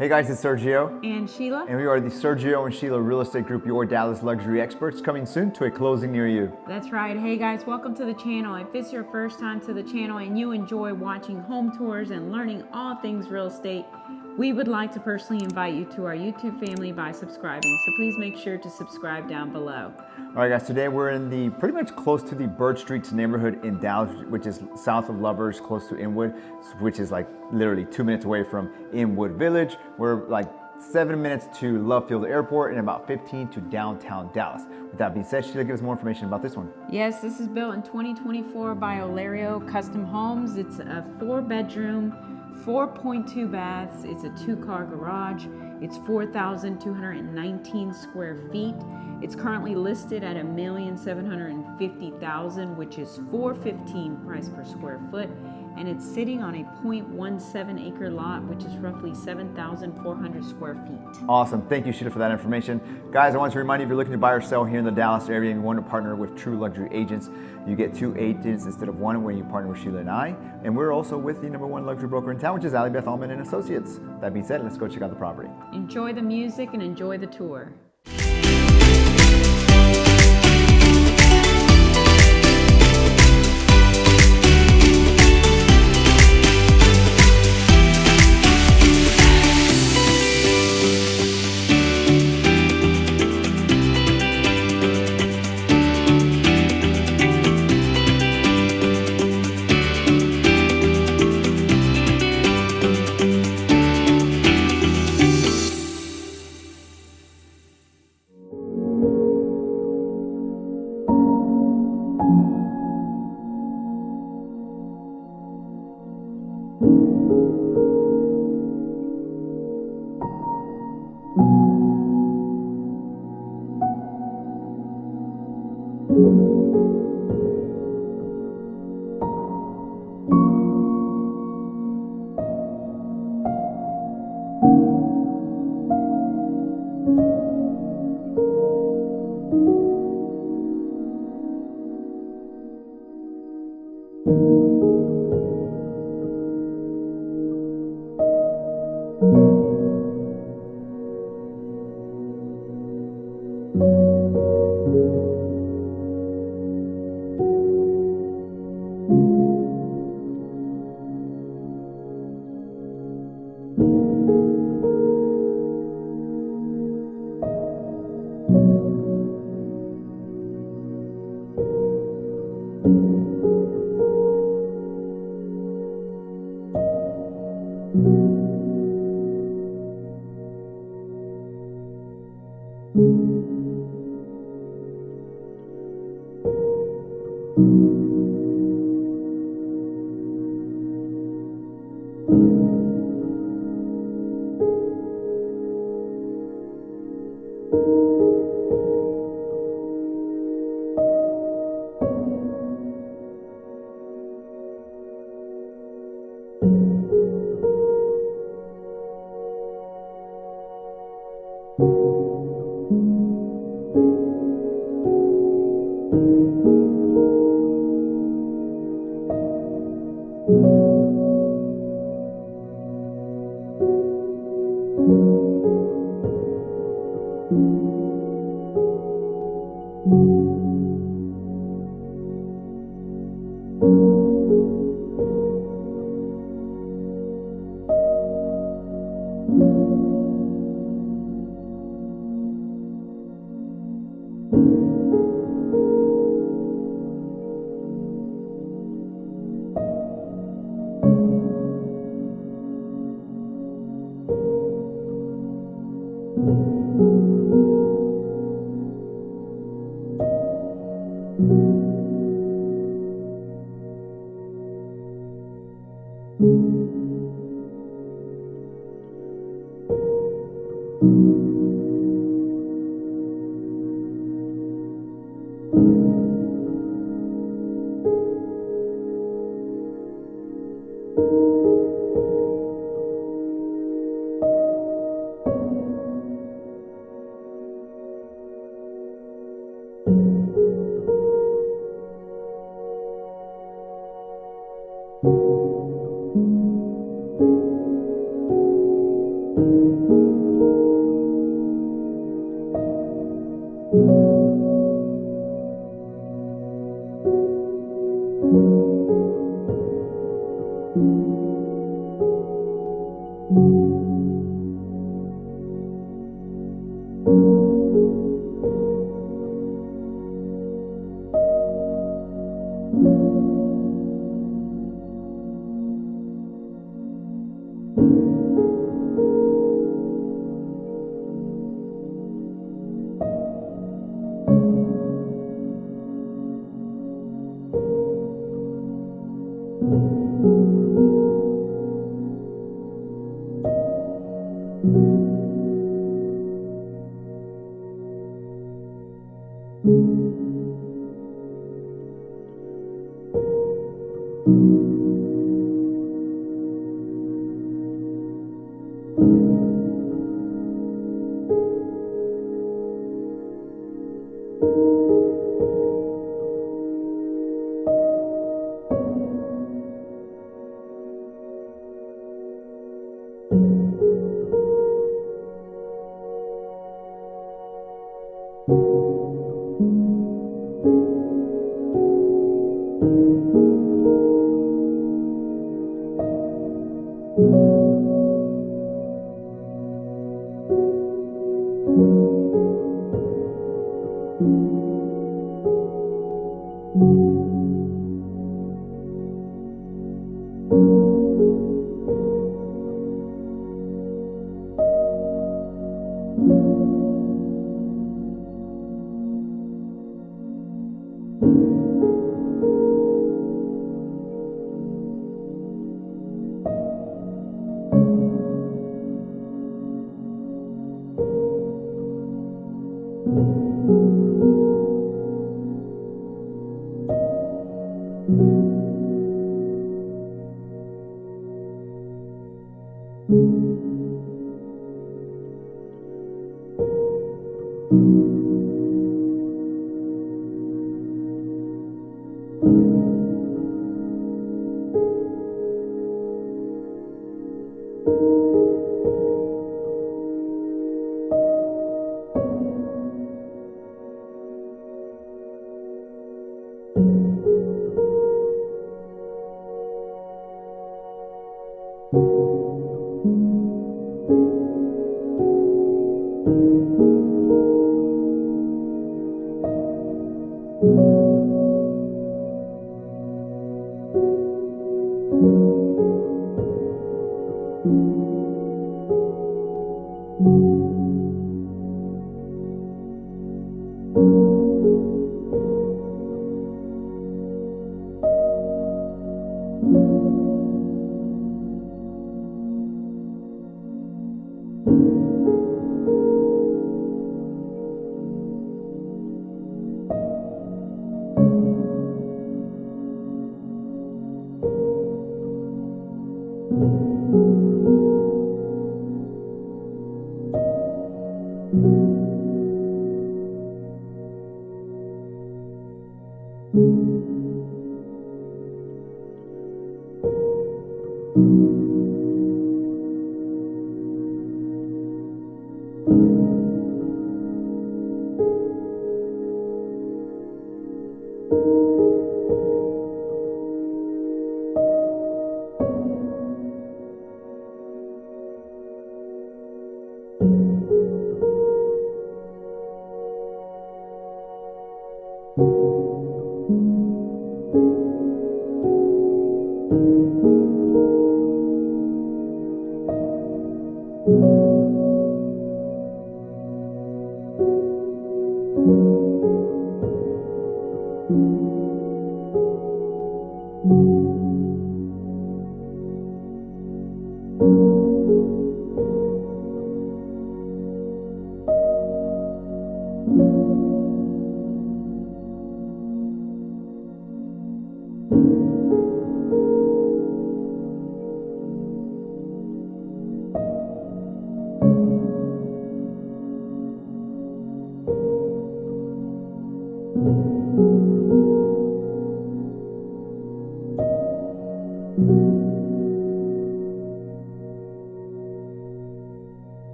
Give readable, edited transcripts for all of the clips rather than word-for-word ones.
Hey guys, it's Sergio and Sheila, and we are the Sergio and Sheila Real Estate Group, your Dallas luxury experts, coming soon to a closing near you. That's right. Hey guys, welcome to the channel. If it's your first time to the channel and you enjoy watching home tours and learning all things real estate, we would like to personally invite you to our YouTube family by subscribing. So please make sure to subscribe down below. All right guys, today we're in the pretty much close to the Bird Streets neighborhood in Dallas, which is south of Lovers, close to Inwood, which is like literally 2 minutes away from Inwood Village. We're like 7 minutes to Love Field Airport and about 15 to downtown Dallas. With that being said, Sheila, give us more information about this one. Yes, this is built in 2024 by Olario Custom Homes. It's a 4-bedroom, 4.2 baths. It's a 2-car garage. It's 4,219 square feet. It's currently listed at $1,750,000, which is $415 price per square foot. And it's sitting on a 0.17 acre lot, which is roughly 7,400 square feet. Awesome. Thank you, Sheila, for that information. Guys, I want to remind you, if you're looking to buy or sell here in the Dallas area and you want to partner with true luxury agents, you get 2 agents instead of 1 when you partner with Sheila and I. And we're also with the #1 luxury broker in town, which is Ali Beth Allman and Associates. That being said, let's go check out the property. Enjoy the music and enjoy the tour.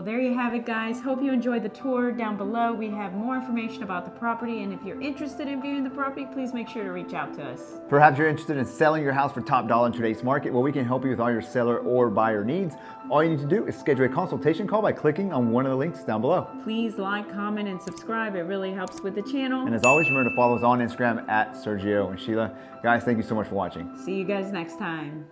Well, there you have it, guys. Hope you enjoyed the tour. Down below, we have more information about the property, and if you're interested in viewing the property, please make sure to reach out to us. Perhaps you're interested in selling your house for top dollar in today's market. Well, we can help you with all your seller or buyer needs. All you need to do is schedule a consultation call by clicking on one of the links down below. Please like, comment, and subscribe. It really helps with the channel. And as always, remember to follow us on Instagram at Sergio and Sheila. Guys, thank you so much for watching. See you guys next time.